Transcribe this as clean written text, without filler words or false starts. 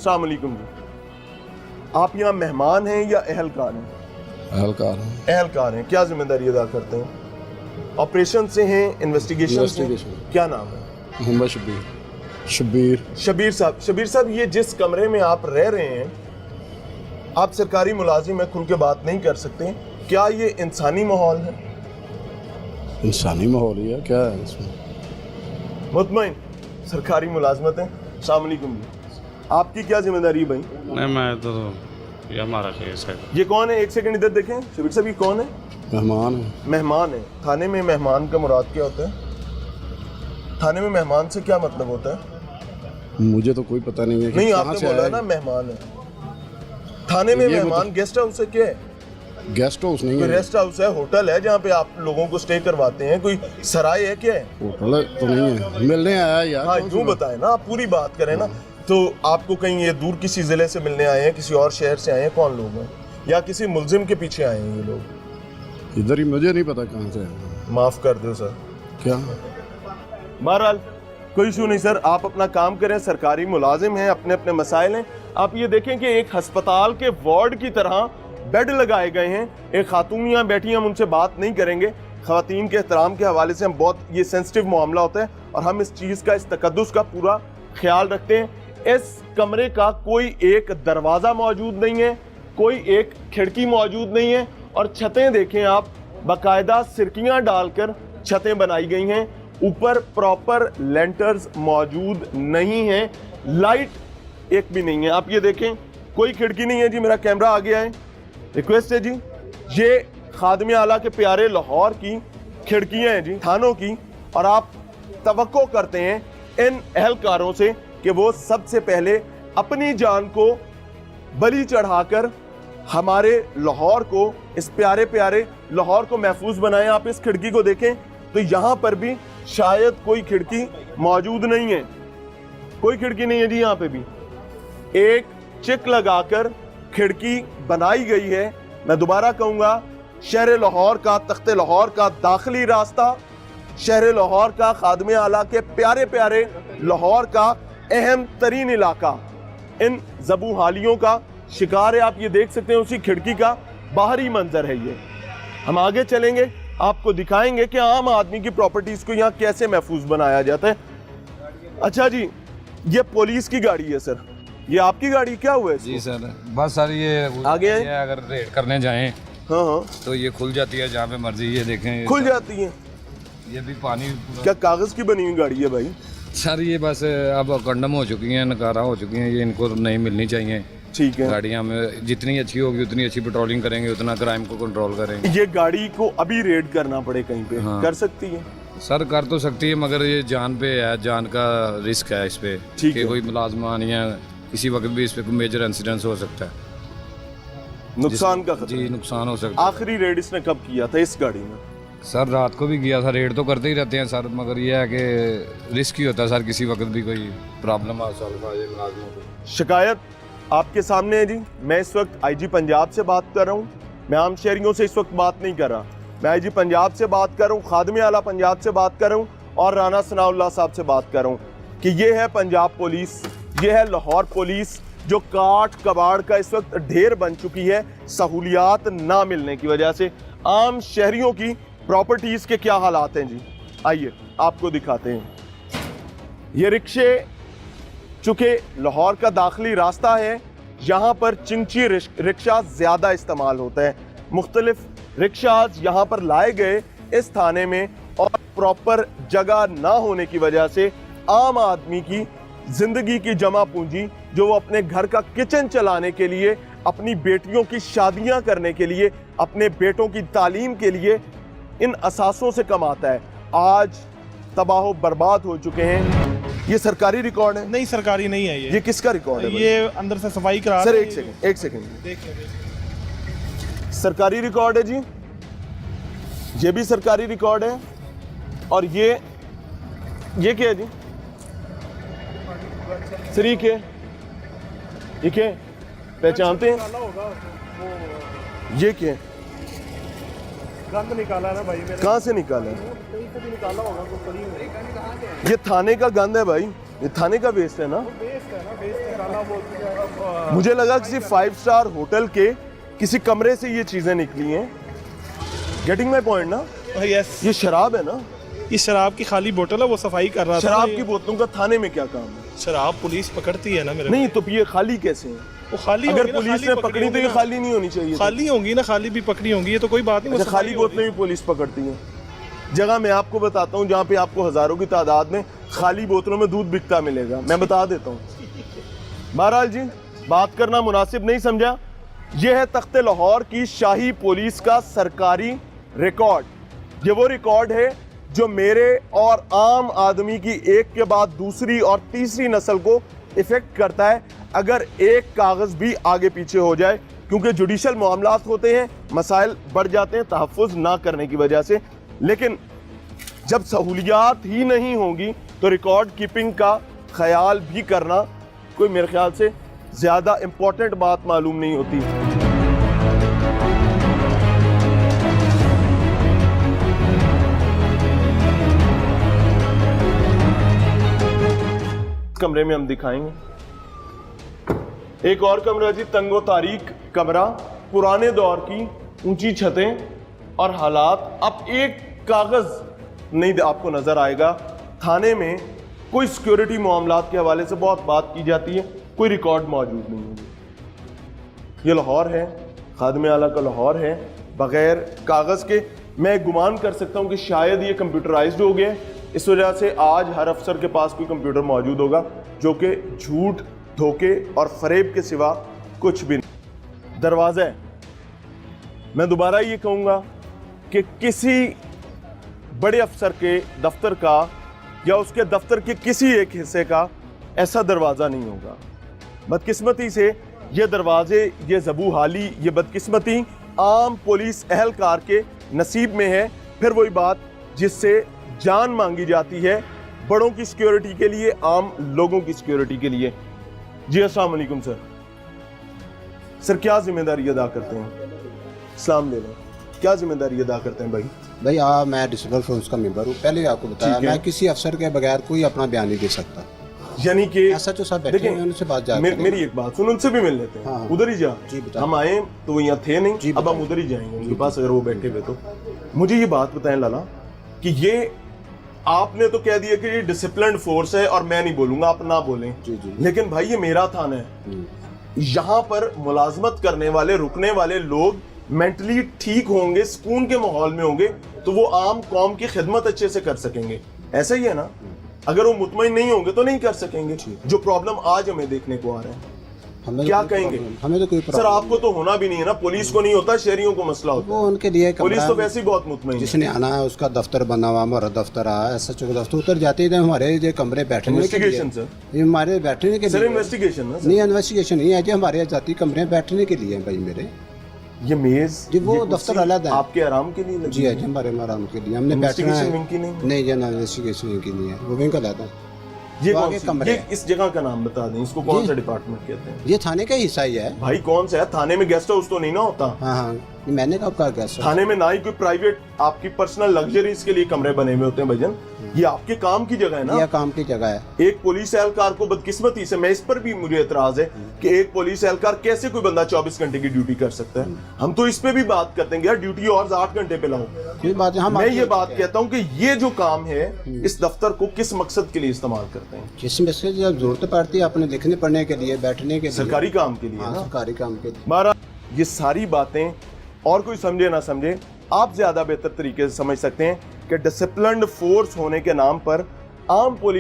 अस्सलाम वालेकुम जी, आप यहाँ मेहमान हैं या अहलकार हैं? अहलकार हैं। अहलकार हैं। क्या जिम्मेदारी अदा करते हैं? ऑपरेशन से हैं, इन्वेस्टिगेशन से? इन्वेस्टिगेशन। क्या नाम है? मोहम्मद शबीर। शबीर साहब, ये जिस कमरे में आप रह रहे हैं, आप सरकारी मुलाजिम हैं, खुल के बात नहीं कर सकते, क्या ये इंसानी माहौल है? इंसानी माहौल ही है, क्या है इसमें? मुतमईन सरकारी मुलाजमत है। अस्सलाम वालेकुम जी, आपकी क्या जिम्मेदारी है भाई? नहीं, मैं तो ये हमारा केस है। ये कौन है? एक सेकंड इधर देखें शबीर साहब, ये कौन है? मेहमान है। मेहमान है। थाने में मेहमान का मुराद क्या होता है? थाने में मेहमान से क्या मतलब होता है? मुझे तो कोई पता नहीं है कि नहीं, कहाँ आपने से बोला आया ना मेहमान है। थाने में ये मेहमान गेस्ट हाउस है क्या है? गेस्ट हाउस नहीं कोई है, रेस्ट हाउस है, होटल है जहाँ पे आप लोगों को स्टे करवाते हैं, कोई सराय है क्या है? होटल तो नहीं है। मिलने आया यार। हाँ, कौन सी यूँ बात? बताएं ना, आप पूरी बात करें ना। तो आपको कहीं ये दूर किसी जिले से मिलने आए हैं, किसी और शहर से आए हैं, कौन लोग हैं? या किसी मुलजिम के पीछे आए हैं ये लोग? इधर ही, मुझे नहीं पता कहाँ से आया। माफ कर दो सर। क्या? बहरहाल कोई इशू नहीं सर, आप अपना काम करें, सरकारी मुलाजिम हैं, अपने अपने मसाइल हैं। आप ये देखें कि एक अस्पताल के वार्ड की तरह बेड लगाए गए हैं, एक खातून यहाँ बैठी हैं, हम उनसे बात नहीं करेंगे। ख़वातीन के एहतराम के हवाले से हम बहुत ये सेंसिटिव मामला होता है और हम इस चीज़ का, इस तकद्दुस का पूरा ख्याल रखते हैं। इस कमरे का कोई एक दरवाज़ा मौजूद नहीं है, कोई एक खिड़की मौजूद नहीं है और छतें देखें आप, बाकायदा सिरकियाँ डालकर छतें बनाई गई हैं, ऊपर प्रॉपर लेंटर्स मौजूद नहीं हैं, लाइट एक भी नहीं है। आप ये देखें, कोई खिड़की नहीं है जी। मेरा कैमरा आ गया है, रिक्वेस्ट है जी, ये खादमे आला के प्यारे लाहौर की खिड़कियां हैं जी, थानों की, और आप तवक्को करते हैं इन अहलकारों से कि वो सबसे पहले अपनी जान को बलि चढ़ाकर हमारे लाहौर को, इस प्यारे प्यारे लाहौर को महफूज बनाएं। आप इस खिड़की को देखें तो यहाँ पर भी शायद कोई खिड़की मौजूद नहीं है, कोई खिड़की नहीं है जी। यहाँ पे भी एक चिक लगाकर खिड़की बनाई गई है। मैं दोबारा कहूँगा, शहर लाहौर का, तख्ते लाहौर का दाखिली रास्ता, शहर लाहौर का, खादमे आला के प्यारे प्यारे लाहौर का अहम तरीन इलाका इन ज़बूहालियों का शिकार है। आप ये देख सकते हैं, उसी खिड़की का बाहरी मंजर है ये। हम आगे चलेंगे, आपको दिखाएंगे कि आम आदमी की प्रॉपर्टीज़ को यहाँ कैसे महफूज बनाया जाता है। अच्छा जी, ये पुलिस की गाड़ी है सर, ये आपकी गाड़ी? क्या हुआ है इसको? जी सर, बस सर ये आगे है? ये अगर रेड करने जाएं हाँ, तो ये खुल जाती है जहाँ पे मर्जी। ये देखें, खुल जाती है। ये भी पानी पूरा। क्या कागज़ की बनी हुई गाड़ी है भाई? सर ये बस अब कंडम हो चुकी हैं, नकारा हो चुकी हैं, ये इनको नहीं मिलनी चाहिए। ठीक है, गाड़ियाँ में जितनी अच्छी होगी उतनी अच्छी पेट्रोलिंग करेंगे, उतना क्राइम को कंट्रोल करेंगे। ये गाड़ी को अभी रेड करना पड़े कहीं पे, हाँ। कर सकती है? सर कर तो सकती है, मगर ये जान पे है, जान का रिस्क है इस पे ठीक कि है। कोई मुलाजमान या किसी वक्त भी इस पे कोई मेजर इंसिडेंस हो सकता है, नुकसान का खतरा। जी नुकसान हो सकता है। आखिरी रेड इसने कब किया था इस गाड़ी में? सर रात को भी किया था, रेड तो करते ही रहते हैं सर, मगर ये है कि रिस्क ही होता है सर, किसी वक्त भी कोई प्रॉब्लम आ सकता है मुलाजमों को। शिकायत आपके सामने है जी। मैं इस वक्त आईजी पंजाब से बात कर रहा हूँ, मैं आम शहरियों से इस वक्त बात नहीं कर रहा, मैं आईजी पंजाब से बात कर रहा हूँ, खादमे आला पंजाब से बात कर रहा हूँ और राना सनाउल्लाह साहब से बात कर रहा हूँ कि ये है पंजाब पुलिस, ये है लाहौर पुलिस, जो काट कबाड़ का इस वक्त ढेर बन चुकी है सहूलियात ना मिलने की वजह से। आम शहरियों की प्रॉपर्टीज़ के क्या हालात हैं जी, आइए आपको दिखाते हैं। ये रिक्शे, चूँकि लाहौर का दाखिली रास्ता है, यहाँ पर चिंची रिक्शा ज़्यादा इस्तेमाल होता है। मुख्तलिफ रिक्शाज यहाँ पर लाए गए इस थाने में और प्रॉपर जगह ना होने की वजह से आम आदमी की ज़िंदगी की जमा पूंजी, जो वो अपने घर का किचन चलाने के लिए, अपनी बेटियों की शादियाँ करने के लिए, अपने बेटों की तालीम के लिए इन असासों से कमाता है, आज तबाह बर्बाद हो चुके हैं। ये सरकारी रिकॉर्ड है? नहीं, सरकारी नहीं है ये किसका रिकॉर्ड है? ये अंदर से सफाई करा सर रहे एक हैं। सेकंड, एक सेकंड, देखिए सरकारी रिकॉर्ड है जी, ये भी सरकारी रिकॉर्ड है। और ये क्या है जी? सर ये क्या है? ये क्या है? पहचानते हैं? ये क्या है? गंद निकाला ना भाई, कहाँ से निकाला है? कहीं से भी निकाला होगा तो पड़ी हुई। ये थाने का गंद है भाई, ये थाने का वेस्ट है ना? वेस्ट है ना, वेस्ट निकाला वो मुझे लगा किसी 5 स्टार होटल के किसी कमरे से ये चीजें निकली हैं। गेटिंग माई पॉइंट ना? यस, ये शराब है ना? ये शराब की खाली बोतल है, वो सफाई कर रहा था। शराब ये की बोतलों का थाने में क्या काम है? शराब पुलिस पकड़ती है ना मेरे नहीं तो ये खाली कैसे है? वो खाली अगर होंगी ना, पुलिस खाली ने पकड़ी पकड़ी तो होंगी ये ना। खाली नहीं होनी चाहिए। खाली होंगी ना, खाली भी पकड़ी होंगी, ये तो कोई बात नहीं। वो अच्छा, खाली सफाई बोतलें भी पुलिस पकड़ती है। जगह मैं आपको बताता हूँ जहाँ पे आपको हजारों की तादाद में खाली बोतलों में दूध बिकता मिलेगा, मैं बता देता हूँ। बहरहाल जी, बात करना मुनासिब नहीं समझा। यह है तख्ते लाहौर की शाही पुलिस का सरकारी रिकॉर्ड। ये वो रिकॉर्ड है जो मेरे और आम आदमी की एक के बाद दूसरी और तीसरी नस्ल को इफेक्ट करता है अगर एक कागज भी आगे पीछे हो जाए, क्योंकि जुडिशल मामलात होते हैं, मसाइल बढ़ जाते हैं तहफ़्फ़ुज़ ना करने की वजह से। लेकिन जब सहूलियात ही नहीं होंगी तो रिकॉर्ड कीपिंग का ख्याल भी करना कोई मेरे ख्याल से ज़्यादा इम्पोर्टेंट बात मालूम नहीं होती। कमरे में हम दिखाएंगे एक और कमरा जी, तंगो तारीक कमरा, पुराने दौर की ऊंची छतें और हालात। अब एक कागज नहीं आपको नजर आएगा। थाने में कोई सिक्योरिटी मामलात के हवाले से बहुत बात की जाती है, कोई रिकॉर्ड मौजूद नहीं है। ये लाहौर है, खादमे आला का लाहौर है, बगैर कागज के। मैं गुमान कर सकता हूं कि शायद ये कंप्यूटराइज्ड हो गया, इस वजह से आज हर अफसर के पास कोई कंप्यूटर मौजूद होगा जो कि झूठ, धोखे और फरेब के सिवा कुछ भी नहीं। दरवाज़ा है। मैं दोबारा ये कहूँगा कि किसी बड़े अफसर के दफ्तर का या उसके दफ्तर के किसी एक हिस्से का ऐसा दरवाज़ा नहीं होगा। बदकिस्मती से ये दरवाजे, ये ज़बू हाली, ये बदकिस्मती आम पुलिस एहलकार के नसीब में है। फिर वही बात जिससे जान मांगी जाती है, बड़ों की सिक्योरिटी के लिए, आम लोगों की सिक्योरिटी के लिए। जी अस्सलाम वालेकुम सर। सर क्या जिम्मेदारी अदा करते हैं? सलाम ले लें। क्या जिम्मेदारी अदा करते हैं भाई? भाई मैं डिसिप्लिन फोर्स का मेंबर हूँ। पहले ही आपको बताया, ठीक है। मैं किसी अफसर के बगैर कोई अपना बयान नहीं दे सकता। यानी कि ऐसा जो सब बैठे हैं उनसे बात जा मेरी एक बात सुन, उनसे भी मिल लेते हैं। हाँ। उधर ही जा। जी बताएं। हम आए तो वो यहाँ थे नहीं, जी अब हम बताएं। उधर ही जाएंगे उनके पास अगर वो बैठे हुए तो। मुझे ये बात बताएं लाला कि ये आपने तो कह दिया कि ये डिसिप्लिन फोर्स है और मैं नहीं बोलूंगा, आप ना बोलें। जी जी। लेकिन भाई ये मेरा थाना है, यहाँ पर मुलाजमत करने वाले, रुकने वाले लोग मेंटली ठीक होंगे, सुकून के माहौल में होंगे तो वो आम कौम की खिदमत अच्छे से कर सकेंगे। ऐसा ही है ना? अगर वो मुतमईन नहीं होंगे तो नहीं कर सकेंगे। जो प्रॉब्लम आज हमें देखने को आ रहा है, हमें क्या तो कहेंगे? हमें तो कोई सर प्रॉब्लम आपको तो होना भी नहीं है ना, पुलिस को नहीं होता, शहरियों को मसला होता वो उनके लिए है। पुलिस कमरा तो है। वैसे ही बहुत मुतमईन है। जिसने आना है उसका दफ्तर बना हुआ, हमारा दफ्तर आया, SHO का दफ्तर, उतर जाते हैं हमारे ये कमरे बैठने के इन्वेस्टिगेशन लिए। सर, ये हमारे बैठने के सर लिए इन्वेस्टिगेशन ना सर। नहीं, इन्वेस्टिगेशन नहीं है जी, हमारे जाती कमरे बैठने के लिए हैं भाई मेरे। ये मेज जी वो ये दफ्तर कुर्सी अलग है। आपके आराम के लिए लगी जी है है? जी, हमारे आराम के लिए हमने बैठना इन्वेस्टिगेशन है। विंग की नहीं? नहीं जी, इन्वेस्टिगेशन विंग की नहीं है, वो विंग का लाता है। ये तो कौन आगे सी, कमरे ये हैं। इस जगह का नाम बता दें, इसको कौन जी। सा डिपार्टमेंट कहते हैं? ये थाने का हिस्सा ही है। भाई कौन सा है? थाने में गेस्ट हाउस तो नहीं ना होता? हाँ हाँ, मैंने कब कहा गया सर? थाने में ना ही कोई प्राइवेट आपकी पर्सनल लग्जरीज के लिए कमरे बने हुए होते हैं भाईजान। ये आपके काम की जगह है ना। यह काम की जगह है। एक पुलिस एहलकार को बदकिस्मती से, मैं इस पर भी मुझे एतराज है कि एक पुलिस एहलकार कैसे कोई बंदा 24 घंटे की ड्यूटी कर सकता है। हम तो इस पे भी बात करते हैं कि यार ड्यूटी और 8 घंटे पे लाओ। कोई बात है, हम मैं आपके- ये बात कहता हूँ कि ये जो काम है इस दफ्तर को किस मकसद के लिए इस्तेमाल करते हैं? जिसमें से जब जरूरत पड़ती है अपने लिखने पढ़ने के लिए, बैठने के लिए, सरकारी काम के लिए हाँ, ना। सरकारी काम के लिए। हमारा ये सारी बातें और कोई समझे ना समझे, आप ज्यादा बेहतर तरीके से समझ सकते हैं कि डिसिप्लिन्ड फोर्स होने के नाम पर आम पुलिस